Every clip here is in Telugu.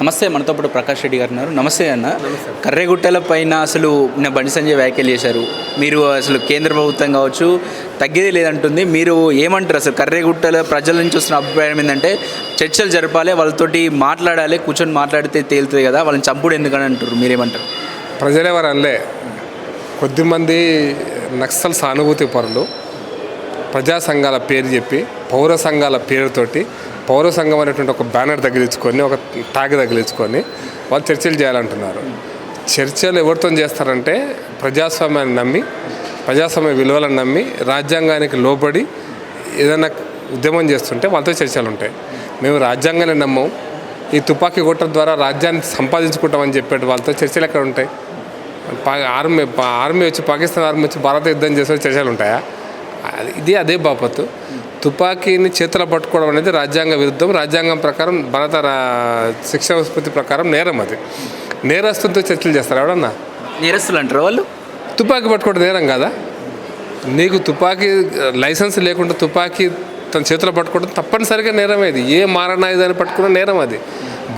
నమస్తే, మనతో పాటు ప్రకాష్ రెడ్డి గారు ఉన్నారు. నమస్తే అన్న. కర్రెగుట్టల పైన అసలు బండి సంజయ్ వ్యాఖ్యలు చేశారు. మీరు అసలు కేంద్ర ప్రభుత్వం కావచ్చు తగ్గేది లేదంటుంది. మీరు ఏమంటారు? అసలు కర్రెగుట్టల ప్రజల నుంచి వస్తున్న అభిప్రాయం ఏంటంటే చర్చలు జరపాలి, వాళ్ళతోటి మాట్లాడాలి, కూర్చొని మాట్లాడితే తేలుతుంది కదా, వాళ్ళని చంపుడు ఎందుకని అంటారు. మీరేమంటారు? ప్రజలెవరు అనలే, కొద్దిమంది నక్సల్ సానుభూతి పరులు ప్రజా సంఘాల పేరు చెప్పి పౌర సంఘాల పేరుతోటి పౌర సంఘం అనేటువంటి ఒక బ్యానర్ తగిలించుకొని ఒక ట్యాగ్ తగిలించుకొని వాళ్ళు చర్చలు చేయాలంటున్నారు. చర్చలు ఎవరితో చేస్తారంటే ప్రజాస్వామ్యాన్ని నమ్మి, ప్రజాస్వామ్య విలువలను నమ్మి, రాజ్యాంగానికి లోబడి ఏదైనా ఉద్యమం చేస్తుంటే వాళ్ళతో చర్చలు ఉంటాయి. మేము రాజ్యాంగాన్ని నమ్మం, ఈ తుపాకీ కొట్టడం ద్వారా రాజ్యాన్ని సంపాదించుకుంటామని చెప్పేటి వాళ్ళతో చర్చలు ఎక్కడ ఉంటాయి? ఆర్మీ వచ్చి, పాకిస్తాన్ ఆర్మీ వచ్చి భారత యుద్ధం చేసే చర్చలు ఉంటాయా? ఇది అదే బాపత్తు. తుపాకీని చేతుల పట్టుకోవడం అనేది రాజ్యాంగ విరుద్ధం. రాజ్యాంగం ప్రకారం, భారత శిక్షణ స్మృతి ప్రకారం నేరం. అది నేరస్తులతో చర్చలు చేస్తారు. ఎవడన్నా నేరస్తులు అంటారు వాళ్ళు. తుపాకీ పట్టుకోవడం నేరం కాదా? నీకు తుపాకీ లైసెన్స్ లేకుండా తుపాకీ తన చేతులు పట్టుకోవడం తప్పనిసరిగా నేరమే. ఇది ఏ మారణాయుధాన్ని పట్టుకున్న నేరం. అది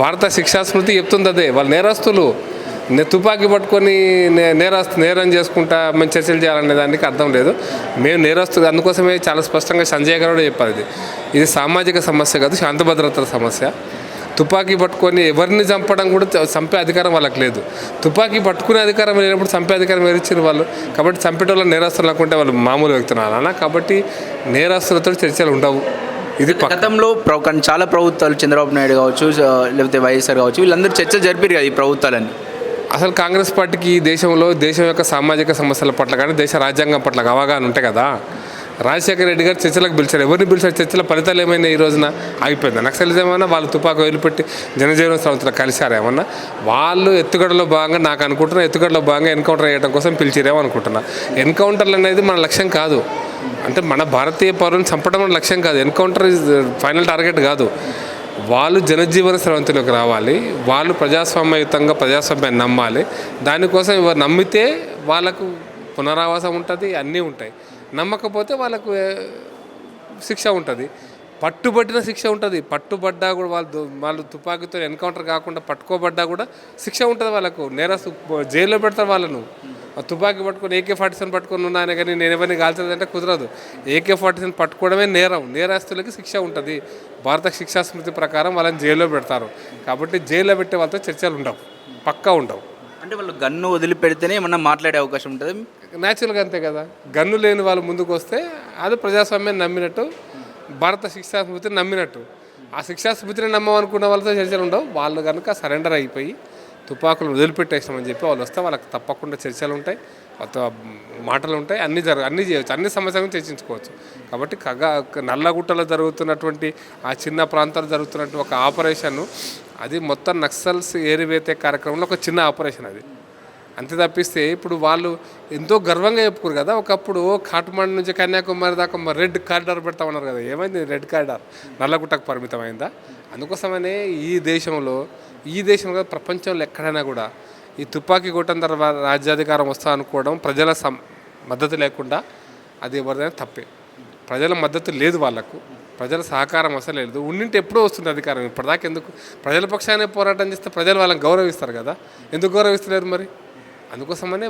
భారత శిక్షా స్మృతి చెప్తుంది అదే. వాళ్ళు నేరస్తులు. తుపాకీ పట్టుకొని నేరం చేసుకుంటా మేము చర్చలు చేయాలనే దానికి అర్థం లేదు. మేము నేరస్తులు. అందుకోసమే చాలా స్పష్టంగా సంజయ్ గారు కూడా చెప్పారు, ఇది సామాజిక సమస్య కాదు, శాంతి భద్రతల సమస్య. తుపాకీ పట్టుకొని ఎవరిని చంపడం కూడా, చంపే అధికారం వాళ్ళకి లేదు. తుపాకీ పట్టుకునే అధికారం లేనప్పుడు చంపే అధికారం ఎవరిచ్చారు వాళ్ళు? కాబట్టి చంపేటోళ్ళ నేరస్తులు అనుకుంటే వాళ్ళు మామూలు వ్యక్తులు. కాబట్టి నేరస్తులతో చర్చలు ఉండవు. ఇది గతంలో చాలా ప్రభుత్వాలు, చంద్రబాబు నాయుడు కావచ్చు, లేకపోతే వైఎస్ఆర్ కావచ్చు, వీళ్ళందరూ చర్చలు జరిపారు కదా ఈ ప్రభుత్వాలన్నీ. అసలు కాంగ్రెస్ పార్టీకి ఈ దేశంలో దేశం యొక్క సామాజిక సమస్యల పట్ల కానీ దేశ రాజ్యాంగం పట్ల అవగాహన ఉంటాయి కదా. రాజశేఖర రెడ్డి గారు చర్చలకు పిలిచారు. ఎవరిని పిలిచారు? చర్చల ఫలితాలు ఏమైనా ఈ రోజున ఆగిపోయిందా? నక్సలిజం ఏమన్నా వాళ్ళు తుపాకు వదిలిపెట్టి జనజీవన సంస్థలు కలిశారు ఏమన్నా? వాళ్ళు ఎత్తుగడలో భాగంగా, నాకు అనుకుంటున్నా, ఎత్తుగడలో భాగంగా ఎన్కౌంటర్ చేయడం కోసం పిలిచిరేమో అనుకుంటున్నా. ఎన్కౌంటర్లు అనేది మన లక్ష్యం కాదు. అంటే మన భారతీయ పౌరులను చంపడం మన లక్ష్యం కాదు. ఎన్కౌంటర్ ఫైనల్ టార్గెట్ కాదు. వాళ్ళు జనజీవన స్రవంతిలోకి రావాలి. వాళ్ళు ప్రజాస్వామ్యయుతంగా ప్రజాస్వామ్యాన్ని నమ్మాలి. దానికోసం ఎవరు నమ్మితే వాళ్ళకు పునరావాసం ఉంటుంది, అన్నీ ఉంటాయి. నమ్మకపోతే వాళ్ళకు శిక్ష ఉంటుంది, పట్టుబట్టిన శిక్ష ఉంటుంది. పట్టుబడ్డా కూడా వాళ్ళు తుపాకీతో ఎన్కౌంటర్ కాకుండా పట్టుకోబడ్డా కూడా శిక్ష ఉంటుంది వాళ్ళకు. జైల్లో పెడతారు వాళ్ళను. తుపాకీ పట్టుకొని AK-47 పట్టుకొని ఉన్నాయని కానీ నేను ఎవరిని కాల్చదంటే కుదరదు. AK-47 పట్టుకోవడమే నేరం. నేరస్తులకి శిక్ష ఉంటుంది. భారత శిక్షా స్మృతి ప్రకారం వాళ్ళని జైల్లో పెడతారు. కాబట్టి జైల్లో పెట్టే వాళ్ళతో చర్చలు ఉండవు, పక్కా ఉండవు. అంటే వాళ్ళు గన్ను వదిలిపెడితేనే ఏమన్నా మాట్లాడే అవకాశం ఉంటుంది. న్యాచురల్గా అంతే కదా. గన్ను లేని వాళ్ళు ముందుకు వస్తే అది ప్రజాస్వామ్యాన్ని నమ్మినట్టు, భారత శిక్షా స్మృతిని నమ్మినట్టు. ఆ శిక్షా స్మృతిని నమ్మమనుకున్న వాళ్ళతో చర్చలు ఉండవు. వాళ్ళు కనుక సరెండర్ అయిపోయి తుపాకులు వదిలిపెట్టేసామని చెప్పి వాళ్ళు వస్తే వాళ్ళకి తప్పకుండా చర్చలు ఉంటాయి, మాటలు ఉంటాయి, అన్నీ చేయవచ్చు, అన్ని సమస్యలను చర్చించుకోవచ్చు. కాబట్టి నల్లగుట్టలో జరుగుతున్నటువంటి ఆ చిన్న ప్రాంతాల్లో జరుగుతున్నటువంటి ఒక ఆపరేషన్, అది మొత్తం నక్సల్స్ ఏరివేతే కార్యక్రమంలో ఒక చిన్న ఆపరేషన్ అది. అంతే తప్పిస్తే ఇప్పుడు వాళ్ళు ఎంతో గర్వంగా చెప్పుకోరు కదా. ఒకప్పుడు కాఠ్మండు నుంచి కన్యాకుమారి దాకా రెడ్ కారిడార్ పెడతామన్నారు కదా. ఏమైంది? రెడ్ కారిడార్ నల్లగుట్టకు పరిమితమైందా? అందుకోసమనే ఈ దేశంలో ప్రపంచంలో ఎక్కడైనా కూడా ఈ తుపాకీ కొట్టడం తర్వాత రాజ్యాధికారం వస్తా అనుకోవడం, ప్రజల మద్దతు లేకుండా, అది ఎవరిదైనా తప్పే. ప్రజల మద్దతు లేదు వాళ్ళకు, ప్రజల సహకారం అసలు లేదు. ఉండింటే ఎప్పుడో వస్తుంది అధికారం. ఇప్పటిదాకా ఎందుకు? ప్రజల పక్షానే పోరాటం చేస్తే ప్రజలు వాళ్ళని గౌరవిస్తారు కదా. ఎందుకు గౌరవిస్తలేరు మరి? అందుకోసమనే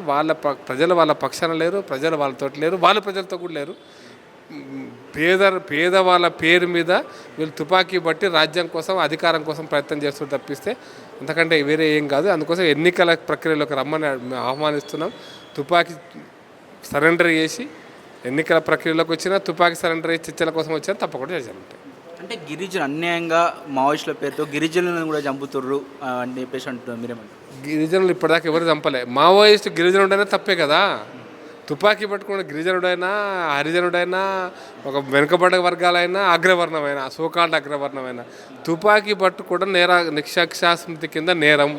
ప్రజలు వాళ్ళ పక్షాన లేరు, ప్రజలు వాళ్ళతో లేరు, వాళ్ళు ప్రజలతో కూడా లేరు. పేదవాళ్ళ పేరు మీద వీళ్ళు తుపాకీ బట్టి రాజ్యం కోసం, అధికారం కోసం ప్రయత్నం చేస్తూ తప్పిస్తే అంతకంటే వేరే ఏం కాదు. అందుకోసం ఎన్నికల ప్రక్రియలోకి రమ్మని ఆహ్వానిస్తున్నాం. తుపాకీ సరెండర్ చేసి ఎన్నికల ప్రక్రియలోకి వచ్చినా, తుపాకీ సరెండర్ చేసి చర్చల కోసం వచ్చినా తప్పకుండా చర్చలు ఉంటాయి. అంటే గిరిజనులు అన్యాయంగా మావోయిస్టుల పేరుతో గిరిజనులను కూడా చంపుతుర్రు అని చెప్పేసి అంటున్నారు. మీరేమంటారు? గిరిజనులు ఇప్పటిదాకా ఎవరు చంపలే. మావోయిస్టు గిరిజనుడైనా తప్పే కదా. తుపాకీ పట్టుకున్న గిరిజనుడైనా, హరిజనుడైనా, ఒక వెనుకబడ్డ వర్గాలైనా, అగ్రవర్ణమైన, సోకాల్డ్ అగ్రవర్ణమైన, తుపాకీ పట్టుకోవడం శిక్షా స్మృతి కింద నేరం.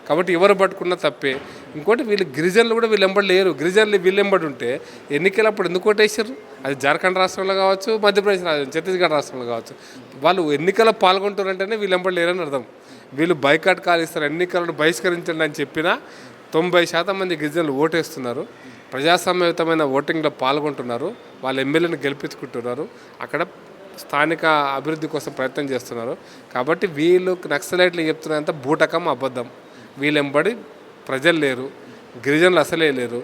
కాబట్టి ఎవరు పట్టుకున్నా తప్పే. ఇంకోటి వీళ్ళు గిరిజనులు కూడా వీళ్ళెంబడి లేరు. గిరిజనులు వీళ్ళెంబడి ఉంటే ఎన్నికలప్పుడు ఎందుకు ఓటేసారు? అది జార్ఖండ్ రాష్ట్రంలో కావచ్చు, మధ్యప్రదేశ్ రాష్ట్రం, ఛత్తీస్గఢ్ రాష్ట్రంలో కావచ్చు. వాళ్ళు ఎన్నికల్లో పాల్గొంటారంటేనే వీళ్ళెంబడి లేరని అర్థం. వీళ్ళు బైకాట్ కాలిస్తారు, ఎన్నికలను బహిష్కరించండి అని చెప్పినా 90% మంది గిరిజనులు ఓటేస్తున్నారు. ప్రజాస్వామ్యయుతమైన ఓటింగ్లో పాల్గొంటున్నారు. వాళ్ళ ఎమ్మెల్యేని గెలిపించుకుంటున్నారు. అక్కడ స్థానిక అభివృద్ధి కోసం ప్రయత్నం చేస్తున్నారు. కాబట్టి వీళ్ళు నక్సలైట్లు చెప్తున్నంత బూటకం అబద్ధం. వీళ్ళెంబడి ప్రజలు లేరు, గిరిజనులు అసలే లేరు.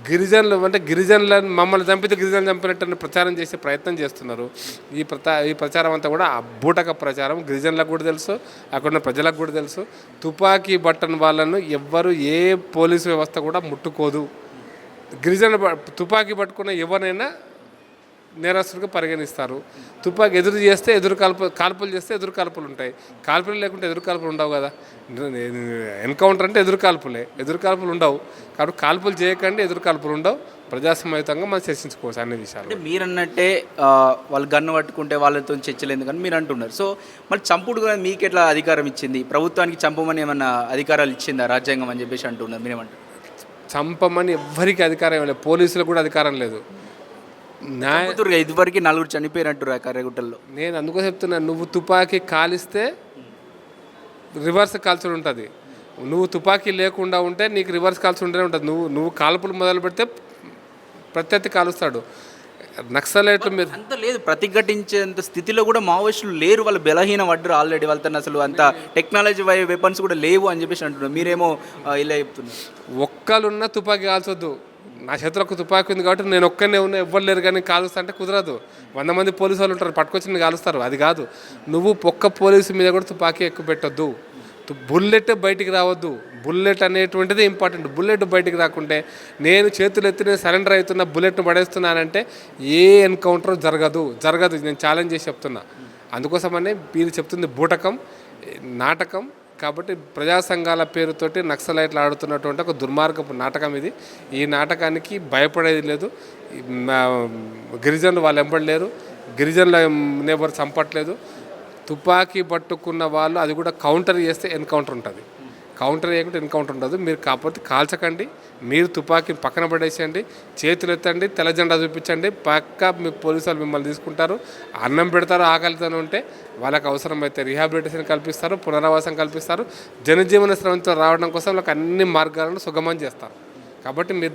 గిరిజనులు అంటే గిరిజనులను మమ్మల్ని చంపితే గిరిజనులు చంపినట్టు ప్రచారం చేసే ప్రయత్నం చేస్తున్నారు. ఈ ప్రచారం అంతా కూడా బూటక ప్రచారం. గిరిజనులకు కూడా తెలుసు, అక్కడున్న ప్రజలకు కూడా తెలుసు. తుపాకీ బట్టన్ వాళ్ళను ఎవ్వరు ఏ పోలీసు వ్యవస్థ కూడా ముట్టుకోదు. గిరిజన తుపాకీ పట్టుకున్న ఎవరినైనా నేరస్తుడిగా పరిగణిస్తారు. తుపాకీ ఎదురు చేస్తే కాల్పులు చేస్తే ఎదురు కాల్పులు ఉంటాయి. కాల్పులు లేకుంటే ఎదురు కాల్పులు ఉండవు కదా. ఎన్కౌంటర్ అంటే ఎదురు కాల్పులు ఉండవు. కాబట్టి కాల్పులు చేయకండి, ఎదురు కాల్పులు ఉండవు. ప్రజాస్వామ్యయుతంగా మనం చర్చించుకోవచ్చు అన్ని విషయాలు. అంటే మీరు అన్నట్టే వాళ్ళు గన్ను పట్టుకుంటే వాళ్ళతో చర్చలు ఎందుకని మీరు అంటున్నారు. సో మళ్ళీ చంపుడు కూడా మీకు ఎట్లా అధికారం ఇచ్చింది? ప్రభుత్వానికి చంపమని ఏమన్నా అధికారాలు ఇచ్చిందా రాజ్యాంగం అని చెప్పేసి అంటున్నారు, మీరేమంటారు? చంపమని ఎవ్వరికి అధికారం లేదు, పోలీసులకు కూడా అధికారం లేదు. ఇదివరకు 4 చనిపోయినట్టు కర్రెగుట్టల్లో. నేను అందుకో చెప్తున్నాను, నువ్వు తుపాకీ కాలిస్తే రివర్స్ కాల్చుడు ఉంటుంది. నువ్వు తుపాకీ లేకుండా ఉంటే నీకు రివర్స్ కాల్చుడు ఉంటూనే ఉంటుంది. నువ్వు కాల్పులు మొదలు పెడితే ప్రత్యర్థి కాలుస్తాడు. నక్సలైట్లు మీద అంత లేదు, ప్రతిఘటించేంత స్థితిలో కూడా మావోయిస్టులు లేరు. వాళ్ళు బలహీన పడ్డారు ఆల్రెడీ. వాళ్ళతో అసలు అంత టెక్నాలజీ వెపన్స్ కూడా లేవు అని చెప్పేసి అంటున్నారు. మీరేమో ఇలా చెప్తున్నారు. ఒక్కలున్న తుపాకీ కాల్చొద్దు. నా చేతిలో ఒక తుపాకీ ఉంది కాబట్టి నేను ఒక్కనే ఉన్నా, ఎవ్వరు లేరు కానీ కాలుస్తా అంటే కుదరదు. 100 మంది పోలీసు వాళ్ళు ఉంటారు, పట్టుకొచ్చి కాలుస్తారు. అది కాదు, నువ్వు ఒక్క పోలీసు మీద కూడా తుపాకీ ఎక్కువ పెట్టొద్దు. బుల్లెట్ బయటికి రావద్దు. బుల్లెట్ అనేటువంటిది ఇంపార్టెంట్. బుల్లెట్ బయటికి రాకుంటే నేను చేతులు ఎత్తి నేను సరెండర్ అవుతున్నా, బుల్లెట్ను పడేస్తున్నానంటే ఏ ఎన్కౌంటర్ జరగదు. నేను ఛాలెంజ్ చేసి చెప్తున్నా. అందుకోసమనే మీరు చెప్తుంది బూటకం, నాటకం. కాబట్టి ప్రజా సంఘాల పేరుతోటి నక్సలైట్లు ఆడుతున్నటువంటి ఒక దుర్మార్గపు నాటకం ఇది. ఈ నాటకానికి భయపడేది లేదు. గిరిజనులు వాళ్ళు ఎంబడలేరు, గిరిజనులు ఎవరు చంపట్లేదు. తుపాకీ పట్టుకున్న వాళ్ళు అది కూడా కౌంటర్ చేస్తే ఎన్కౌంటర్ ఉంటుంది. కౌంటర్ చేయకుంటే ఎన్కౌంటర్ ఉండదు. మీరు కాకపోతే కాల్చకండి, మీరు తుపాకీని పక్కన పడేసేయండి, చేతులు ఎత్తండి, తెల్ల జెండా చూపించండి. పక్క మీ పోలీసు వాళ్ళు మిమ్మల్ని తీసుకుంటారు, అన్నం పెడతారు. ఆకలితోనే ఉంటే వాళ్ళకి అవసరమైతే రీహాబిలిటేషన్ కల్పిస్తారు, పునరావాసం కల్పిస్తారు. జనజీవన శ్రమంతో రావడం కోసం వాళ్ళకి అన్ని మార్గాలను సుగమం చేస్తారు. కాబట్టి మీరు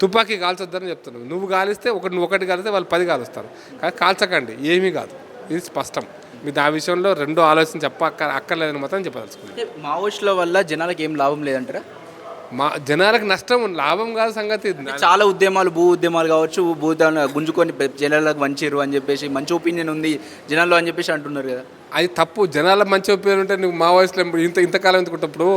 తుపాకీ కాల్చొద్దని చెప్తున్నాను. నువ్వు కాలిస్తే నువ్వు ఒకటి కాలిస్తే వాళ్ళు 10 కాలుస్తారు. కానీ కాల్చకండి, ఏమీ కాదు. ఇది స్పష్టం. మీరు ఆ విషయంలో రెండో ఆలోచన అక్కర్లేదని మాత్రం చెప్పదలుచుకుంటాను. మావోయిస్టుల వల్ల జనాలకు ఏం లాభం లేదంటారా? జనాలకు నష్టం, లాభం కాదు సంగతి. చాలా ఉద్యమాలు, భూ ఉద్యమాలు కావచ్చు, భూతాన్ని గుంజుకొని జనాలకు వంచిరు అని చెప్పేసి మంచి ఒపీనియన్ ఉంది జనాల్లో అని చెప్పేసి అంటున్నారు కదా. అది తప్పు. జనాల మంచి ఒపీనియన్ ఉంటే నువ్వు మావోయిస్టులు ఇంతకాలం ఎందుకుంటప్పుడు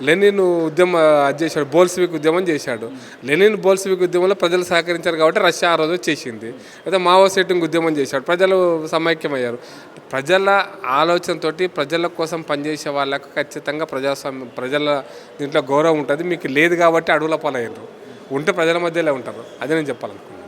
లెనిన్ ఉద్యమం అది చేశాడు, బోల్షివిక్ ఉద్యమం చేశాడు. లెనిన్ బోల్షివిక్ ఉద్యమంలో ప్రజలు సహకరించారు కాబట్టి రష్యా ఆ రోజు చేసింది. అయితే మావో సెట్టింగ్ ఉద్యమం చేశాడు, ప్రజలు సమైక్యమయ్యారు. ప్రజల ఆలోచనతోటి ప్రజల కోసం పనిచేసే వాళ్ళకు ఖచ్చితంగా ప్రజల దీంట్లో గౌరవం ఉంటుంది. మీకు లేదు కాబట్టి అడవుల పాలయ్యారు. ఉంటే ప్రజల మధ్యలో ఉంటారు. అదే నేను చెప్పాలనుకున్నాను.